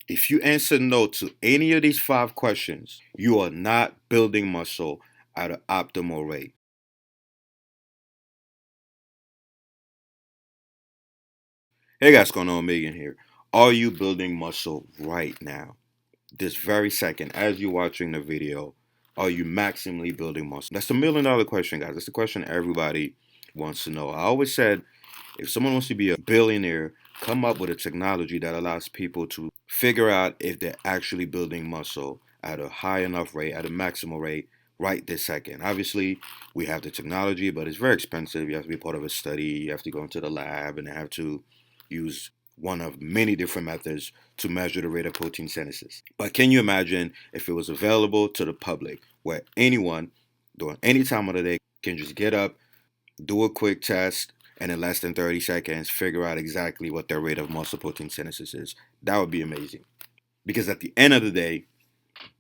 If you answer no to any of these 5 questions, you are not building muscle at an optimal rate. Hey guys, what's going on? Megan here. Are you building muscle right now? This very second, as you're watching the video, are you maximally building muscle? That's the $1 million question, guys. That's the question everybody wants to know. I always said if someone wants to be a billionaire, come up with a technology that allows people to figure out if they're actually building muscle at a high enough rate, at a maximal rate, right this second. Obviously, we have the technology, but it's very expensive. You have to be part of a study. You have to go into the lab and have to use one of many different methods to measure the rate of protein synthesis. But can you imagine if it was available to the public where anyone during any time of the day can just get up, do a quick test, and in less than 30 seconds figure out exactly what their rate of muscle protein synthesis is? That would be amazing. Because at the end of the day,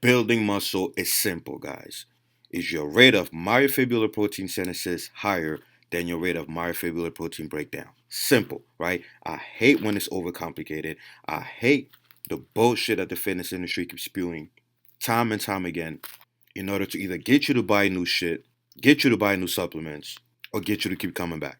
building muscle is simple, guys. Is your rate of myofibular protein synthesis higher than your rate of myofibular protein breakdown? Simple, right? I hate when it's overcomplicated. I hate the bullshit that the fitness industry keeps spewing time and time again in order to either get you to buy new shit, get you to buy new supplements, or get you to keep coming back.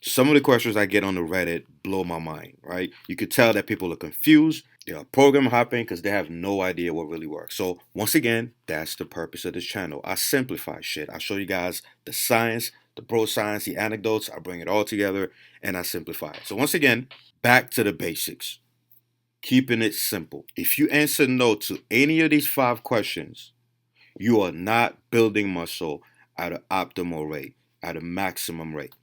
Some of the questions I get on the Reddit blow my mind, right? You could tell that people are confused. They are program hopping because they have no idea what really works. So once again, that's the purpose of this channel. I simplify shit. I show you guys the science, the bro science, the anecdotes. I bring it all together and I simplify it. So once again, back to the basics. Keeping it simple. If you answer no to any of these 5 questions, you are not building muscle at an optimal rate, at a maximum rate.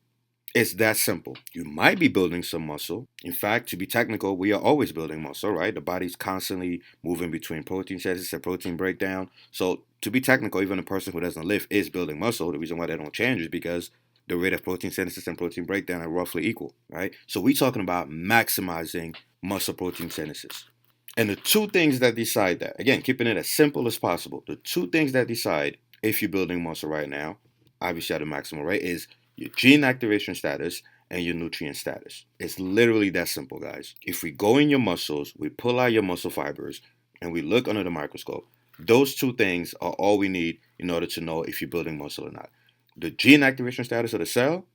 It's that simple. You might be building some muscle. In fact, to be technical, we are always building muscle, right? The body's constantly moving between protein synthesis and protein breakdown. So, to be technical, even a person who doesn't lift is building muscle. The reason why they don't change is because the rate of protein synthesis and protein breakdown are roughly equal, right? So, we're talking about maximizing muscle protein synthesis. And the two things that decide that, again, keeping it as simple as possible, the two things that decide if you're building muscle right now, obviously at a maximal rate, is your gene activation status and your nutrient status. It's literally that simple, guys. If we go in your muscles, we pull out your muscle fibers, and we look under the microscope, those two things are all we need in order to know if you're building muscle or not. The gene activation status of the cell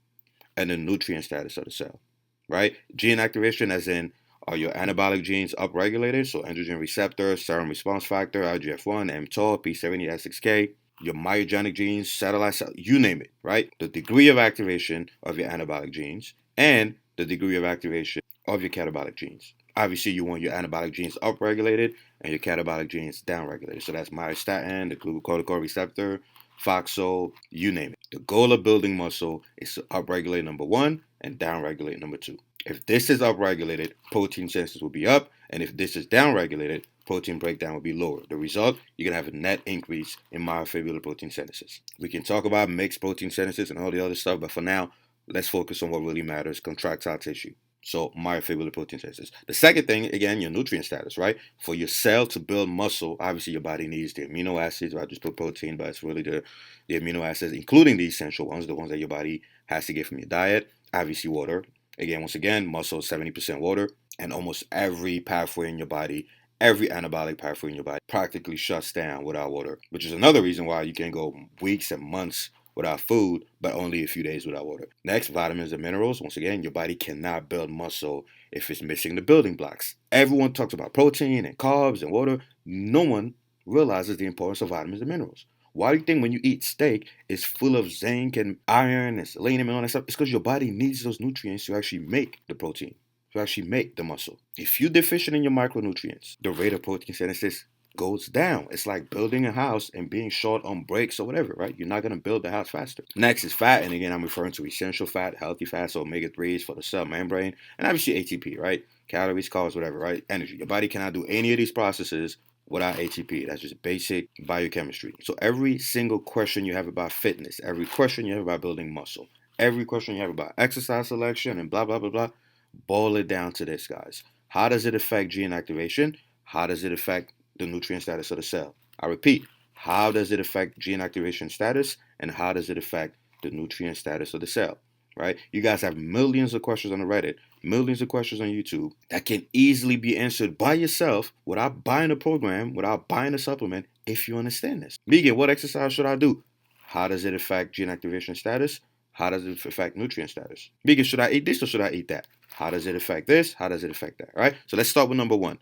and the nutrient status of the cell, right? Gene activation as in, are your anabolic genes upregulated? So androgen receptor, serum response factor, IGF-1, mTOR, P70, S6K, your myogenic genes, satellite cell, you name it, right? The degree of activation of your anabolic genes and the degree of activation of your catabolic genes. Obviously, you want your anabolic genes upregulated and your catabolic genes downregulated. So that's myostatin, the glucocorticoid receptor, FOXO, you name it. The goal of building muscle is to upregulate number one and downregulate number two. If this is upregulated, protein synthesis will be up, and if this is downregulated, protein breakdown will be lower. The result, you're going to have a net increase in myofibular protein synthesis. We can talk about mixed protein synthesis and all the other stuff, but for now, let's focus on what really matters, contractile tissue. So myofibular protein synthesis. The second thing, again, your nutrient status, right? For your cell to build muscle, obviously your body needs the amino acids. I just put protein, but it's really the amino acids, including the essential ones, the ones that your body has to get from your diet. Obviously water. Again, once again, muscle is 70% water, and almost every pathway in your body, every anabolic pathway in your body practically shuts down without water, which is another reason why you can go weeks and months without food, but only a few days without water. Next, vitamins and minerals. Once again, your body cannot build muscle if it's missing the building blocks. Everyone talks about protein and carbs and water. No one realizes the importance of vitamins and minerals. Why do you think when you eat steak, it's full of zinc and iron and selenium and all that stuff? It's because your body needs those nutrients to actually make the protein, to actually make the muscle. If you're deficient in your micronutrients, the rate of protein synthesis goes down. It's like building a house and being short on brakes or whatever, right? You're not going to build the house faster. Next is fat. And again, I'm referring to essential fat, healthy fats, so omega-3s for the cell membrane, and obviously ATP, right? Calories, carbs, whatever, right? Energy. Your body cannot do any of these processes without ATP. That's just basic biochemistry. So every single question you have about fitness, every question you have about building muscle, every question you have about exercise selection and blah, blah, blah, blah, boil it down to this, guys. How does it affect gene activation? How does it affect the nutrient status of the cell? I repeat, how does it affect gene activation status and how does it affect the nutrient status of the cell? right? You guys have millions of questions on the Reddit, millions of questions on YouTube that can easily be answered by yourself without buying a program, without buying a supplement, if you understand this. Megan, what exercise should I do? How does it affect gene activation status? How does it affect nutrient status? Megan, should I eat this or should I eat that? How does it affect this? How does it affect that? All right? So let's start with number one.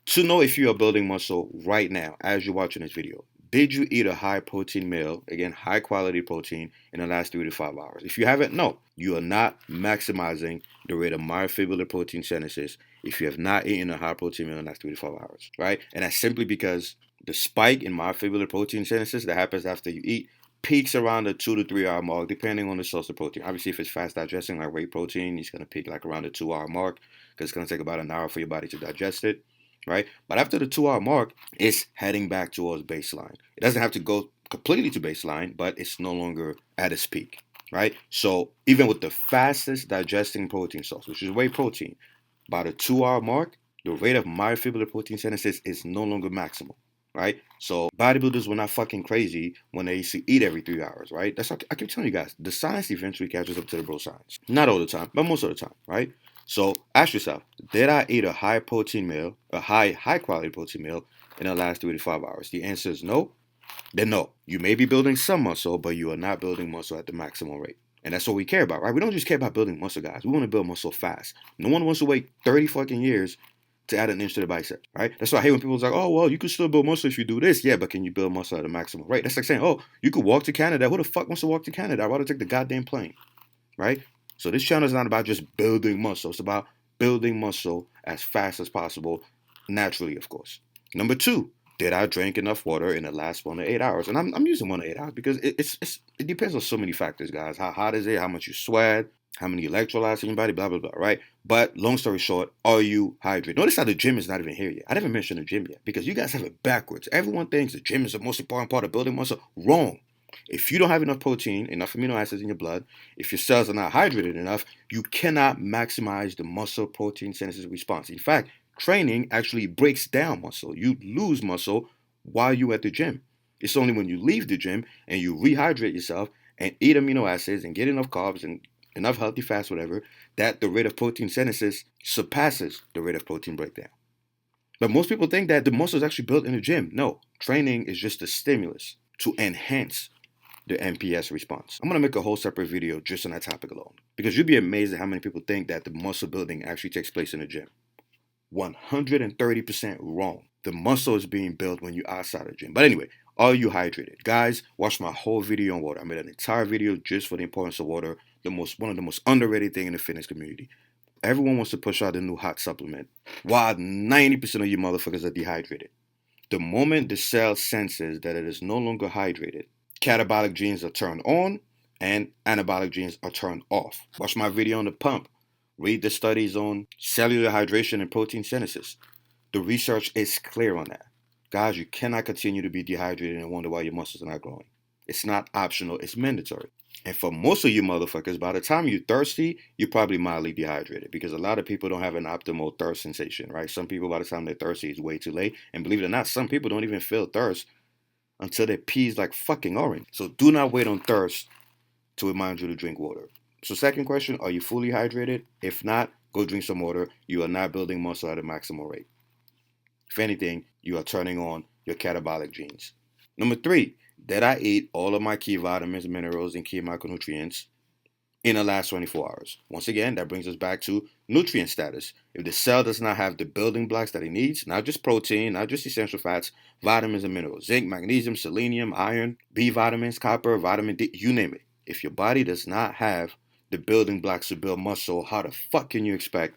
To know if you are building muscle right now as you're watching this video, did you eat a high protein meal, again, high quality protein, in the last 3 to 5 hours? If you haven't, no, you are not maximizing the rate of myofibrillar protein synthesis if you have not eaten a high protein meal in the last 3 to 5 hours, right? And that's simply because the spike in myofibrillar protein synthesis that happens after you eat peaks around the 2 to 3 hour mark, depending on the source of protein. Obviously, if it's fast digesting like whey protein, it's going to peak like around the 2 hour mark because it's going to take about an hour for your body to digest it, right? But after the 2 hour mark, it's heading back towards baseline. It doesn't have to go completely to baseline, but it's no longer at its peak, right? So even with the fastest digesting protein source, which is whey protein, by the 2 hour mark, the rate of myofibrillar protein synthesis is no longer maximal, right? So bodybuilders were not fucking crazy when they used to eat every 3 hours, right? That's what I keep telling you guys. The science eventually catches up to the bro science. Not all the time, but most of the time, right? So ask yourself, did I eat a high protein meal, a high quality protein meal in the last 3 to 5 hours? The answer is no. Then no. You may be building some muscle, but you are not building muscle at the maximum rate. And that's what we care about, right? We don't just care about building muscle, guys. We want to build muscle fast. No one wants to wait 30 fucking years to add an inch to the bicep, right? That's why I hate when people's like, oh, well, you can still build muscle if you do this. Yeah, but can you build muscle at a maximum rate? That's like saying, oh, you could walk to Canada. Who the fuck wants to walk to Canada? I'd rather take the goddamn plane, right? So this channel is not about just building muscle. It's about building muscle as fast as possible, naturally, of course. Number two, did I drink enough water in the last 1 to 8 hours? And I'm using 1 to 8 hours because it depends on so many factors, guys. How hot is it? How much you sweat? How many electrolytes in your body? Blah, blah, blah, right? But long story short, are you hydrated? Notice how the gym is not even here yet. I didn't mention the gym yet because you guys have it backwards. Everyone thinks the gym is the most important part of building muscle. Wrong. If you don't have enough protein, enough amino acids in your blood, if your cells are not hydrated enough, you cannot maximize the muscle protein synthesis response. In fact, training actually breaks down muscle. You lose muscle while you're at the gym. It's only when you leave the gym and you rehydrate yourself and eat amino acids and get enough carbs and enough healthy fats, whatever, that the rate of protein synthesis surpasses the rate of protein breakdown. But most people think that the muscle is actually built in the gym. No, training is just a stimulus to enhance the MPS response. I'm going to make a whole separate video just on that topic alone because you'd be amazed at how many people think that the muscle building actually takes place in the gym. 130% wrong. The muscle is being built when you're outside the gym. But anyway, are you hydrated? Guys, watch my whole video on water. I made an entire video just for the importance of water, one of the most underrated thing in the fitness community. Everyone wants to push out the new hot supplement, while 90% of you motherfuckers are dehydrated. The moment the cell senses that it is no longer hydrated, catabolic genes are turned on and anabolic genes are turned off. Watch my video on the pump. Read the studies on cellular hydration and protein synthesis. The research is clear on that. Guys, you cannot continue to be dehydrated and wonder why your muscles are not growing. It's not optional, it's mandatory. And for most of you motherfuckers, by the time you're thirsty, you're probably mildly dehydrated because a lot of people don't have an optimal thirst sensation, right? Some people, by the time they're thirsty, it's way too late. And believe it or not, some people don't even feel thirst until their pee is like fucking orange. So do not wait on thirst to remind you to drink water. So second question, are you fully hydrated? If not, go drink some water. You are not building muscle at a maximal rate. If anything, you are turning on your catabolic genes. Number three, did I eat all of my key vitamins, minerals, and key micronutrients in the last 24 hours? Once again, that brings us back to nutrient status. If the cell does not have the building blocks that it needs, not just protein, not just essential fats, vitamins and minerals, zinc, magnesium, selenium, iron, B vitamins, copper, vitamin D, you name it. If your body does not have the building blocks to build muscle, how the fuck can you expect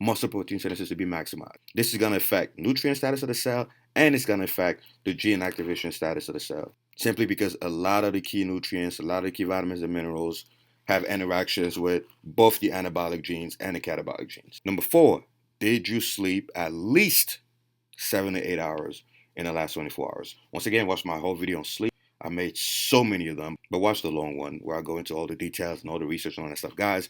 muscle protein synthesis to be maximized? This is going to affect nutrient status of the cell, and it's going to affect the gene activation status of the cell. Simply because a lot of the key nutrients, a lot of the key vitamins and minerals have interactions with both the anabolic genes and the catabolic genes. Number four, did you sleep at least 7 to 8 hours in the last 24 hours? Once again, watch my whole video on sleep. I made so many of them, but watch the long one where I go into all the details and all the research and all that stuff. Guys,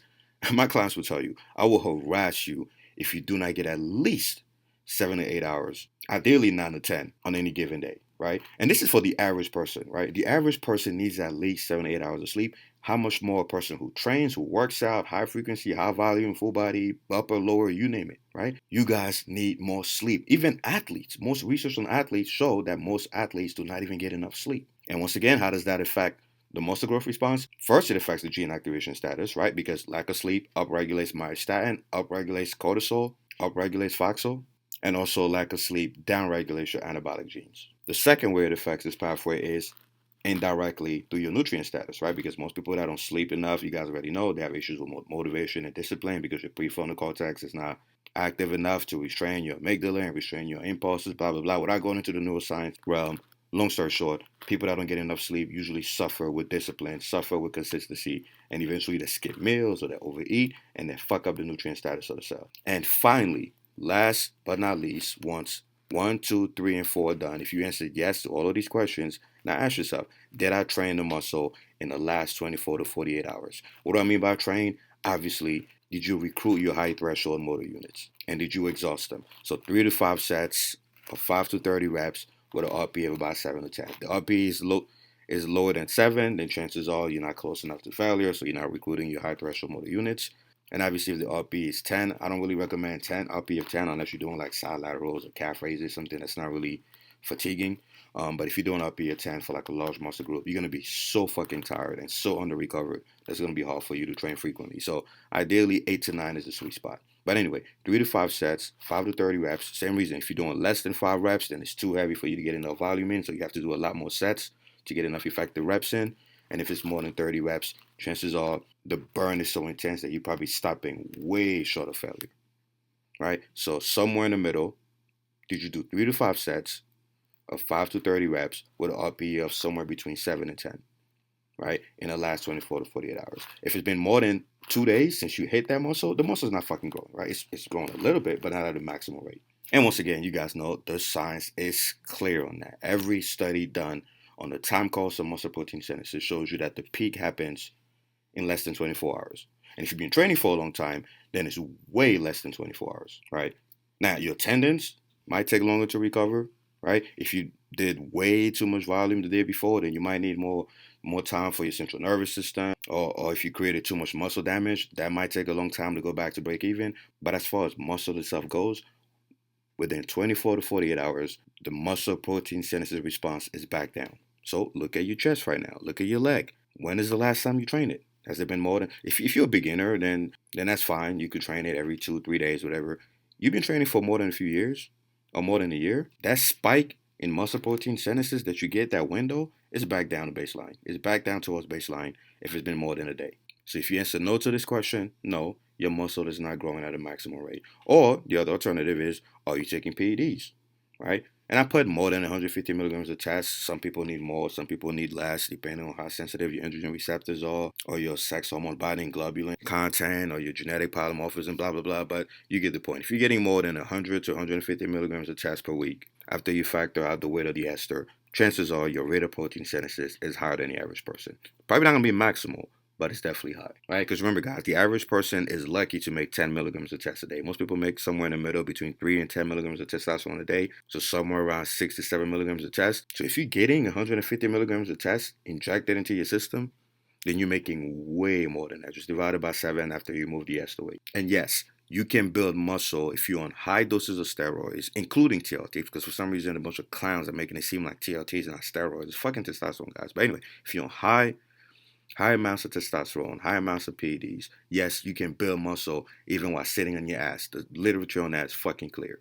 my clients will tell you, I will harass you if you do not get at least 7 to 8 hours, ideally 9 to 10 on any given day, right? And this is for the average person, right? The average person needs at least 7 to 8 hours of sleep. how much more a person who trains, who works out, high frequency, high volume, full body, upper, lower, you name it, right? You guys need more sleep. Even athletes, most research on athletes show that most athletes do not even get enough sleep. And once again, how does that affect the muscle growth response? First, it affects the gene activation status, right? Because lack of sleep upregulates myostatin, upregulates cortisol, upregulates foxo, and also lack of sleep downregulates your anabolic genes. The second way it affects this pathway is indirectly through your nutrient status, right? Because most people that don't sleep enough, you guys already know, they have issues with motivation and discipline because your prefrontal cortex is not active enough to restrain your amygdala and restrain your impulses, blah, blah, blah. Without going into the neuroscience realm, long story short, people that don't get enough sleep usually suffer with discipline, suffer with consistency, and eventually they skip meals or they overeat and they fuck up the nutrient status of the cell. And finally, last but not least, once 1, 2, 3, and 4 done, if you answered yes to all of these questions, now ask yourself, did I train the muscle in the last 24 to 48 hours? What do I mean by train? Obviously, did you recruit your high threshold motor units? And did you exhaust them? So 3 to 5 sets of 5 to 30 reps with an RPE of about 7 to 10. The RPE is lower than 7, then chances are you're not close enough to failure, so you're not recruiting your high threshold motor units. And obviously, if the RP is 10, I don't really recommend 10 RP of 10 unless you're doing like side laterals or calf raises, something that's not really fatiguing. But if you're doing RP of 10 for like a large muscle group, you're gonna be so fucking tired and so under recovered that's gonna be hard for you to train frequently. So ideally, 8 to 9 is the sweet spot. But anyway, 3 to 5 sets, 5 to 30 reps. Same reason. If you're doing less than 5 reps, then it's too heavy for you to get enough volume in. So you have to do a lot more sets to get enough effective reps in. And if it's more than 30 reps, chances are the burn is so intense that you're probably stopping way short of failure, right? So somewhere in the middle, did you do 3 to 5 sets of 5 to 30 reps with an RPE of somewhere between 7 and 10, right? In the last 24 to 48 hours. If it's been more than 2 days since you hit that muscle, the muscle's not fucking growing, right? It's growing a little bit, but not at the maximal rate. And once again, you guys know the science is clear on that. Every study done on the time course of muscle protein synthesis shows you that the peak happens in less than 24 hours. And if you've been training for a long time, then it's way less than 24 hours, right? Now, your tendons might take longer to recover, right? If you did way too much volume the day before, then you might need more time for your central nervous system. Or if you created too much muscle damage, that might take a long time to go back to break even. But as far as muscle itself goes, within 24 to 48 hours, the muscle protein synthesis response is back down. So look at your chest right now. Look at your leg. When is the last time you trained it? Has it been more than? If you're a beginner, then that's fine. You could train it every 2-3 days, whatever. You've been training for more than a few years, or more than a year. That spike in muscle protein synthesis that you get, that window, is back down to baseline. It's back down towards baseline if it's been more than a day. So if you answer no to this question, no, your muscle is not growing at a maximal rate. Or the other alternative is, are you taking PEDs, right? And I put more than 150 milligrams of test. Some people need more, some people need less, depending on how sensitive your androgen receptors are, or your sex hormone binding globulin content, or your genetic polymorphism, blah, blah, blah. But you get the point. If you're getting more than 100 to 150 milligrams of test per week, after you factor out the weight of the ester, chances are your rate of protein synthesis is higher than the average person. Probably not going to be maximal, but it's definitely high, right? Because remember, guys, the average person is lucky to make 10 milligrams of test a day. Most people make somewhere in the middle between 3 and 10 milligrams of testosterone a day, so somewhere around 6 to 7 milligrams of test. So if you're getting 150 milligrams of test injected into your system, then you're making way more than that. Just divide it by 7 after you remove the ester weight. And yes, you can build muscle if you're on high doses of steroids, including TRT, because for some reason a bunch of clowns are making it seem like TRTs are not steroids. It's fucking testosterone, guys. But anyway, if you're on high amounts of testosterone, high amounts of PEDs, yes, you can build muscle even while sitting on your ass. The literature on that is fucking clear,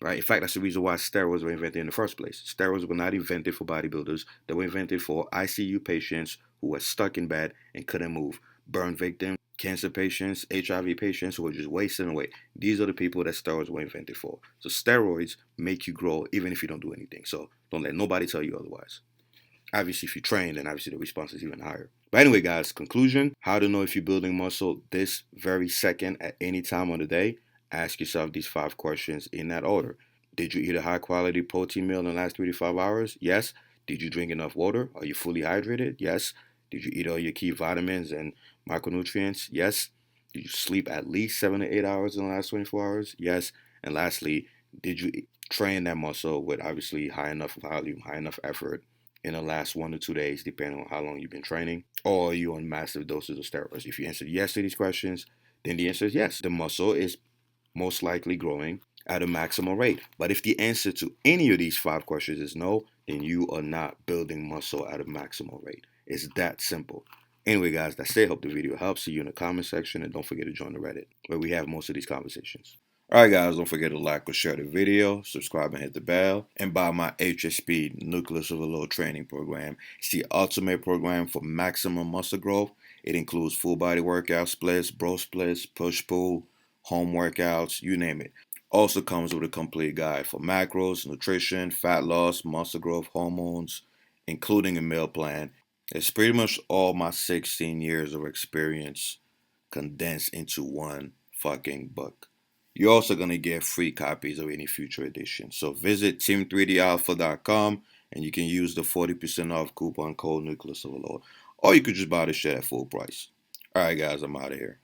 right? In fact, that's the reason why steroids were invented in the first place. Steroids were not invented for bodybuilders. They were invented for ICU patients who were stuck in bed and couldn't move. Burn victims, cancer patients, HIV patients who were just wasting away. These are the people that steroids were invented for. So steroids make you grow even if you don't do anything. So don't let nobody tell you otherwise. Obviously, if you train, then obviously the response is even higher. But anyway, guys, conclusion, how to know if you're building muscle this very second at any time of the day. Ask yourself these 5 questions in that order. Did you eat a high quality protein meal in the last 3 to 5 hours? Yes. Did you drink enough water? Are you fully hydrated? Yes. Did you eat all your key vitamins and micronutrients? Yes. Did you sleep at least 7 to 8 hours in the last 24 hours? Yes. And lastly, did you train that muscle with obviously high enough volume, high enough effort, in the last 1 to 2 days, depending on how long you've been training, or are you on massive doses of steroids? If you answered yes to these questions, then the answer is yes. The muscle is most likely growing at a maximal rate. But if the answer to any of these 5 questions is no, then you are not building muscle at a maximal rate. It's that simple. Anyway, guys, that's it. Hope the video helps. See you in the comment section, and don't forget to join the Reddit, where we have most of these conversations. Alright, guys, don't forget to like or share the video, subscribe and hit the bell, and buy my HSP Nucleus Overload Training Program. It's the ultimate program for maximum muscle growth. It includes full body workout splits, bro splits, push-pull, home workouts, you name it. Also comes with a complete guide for macros, nutrition, fat loss, muscle growth, hormones, including a meal plan. It's pretty much all my 16 years of experience condensed into one fucking book. You're also going to get free copies of any future edition. So visit team3dalpha.com and you can use the 40% off coupon code Nucleus Overload. Or you could just buy the shit at full price. Alright, guys, I'm out of here.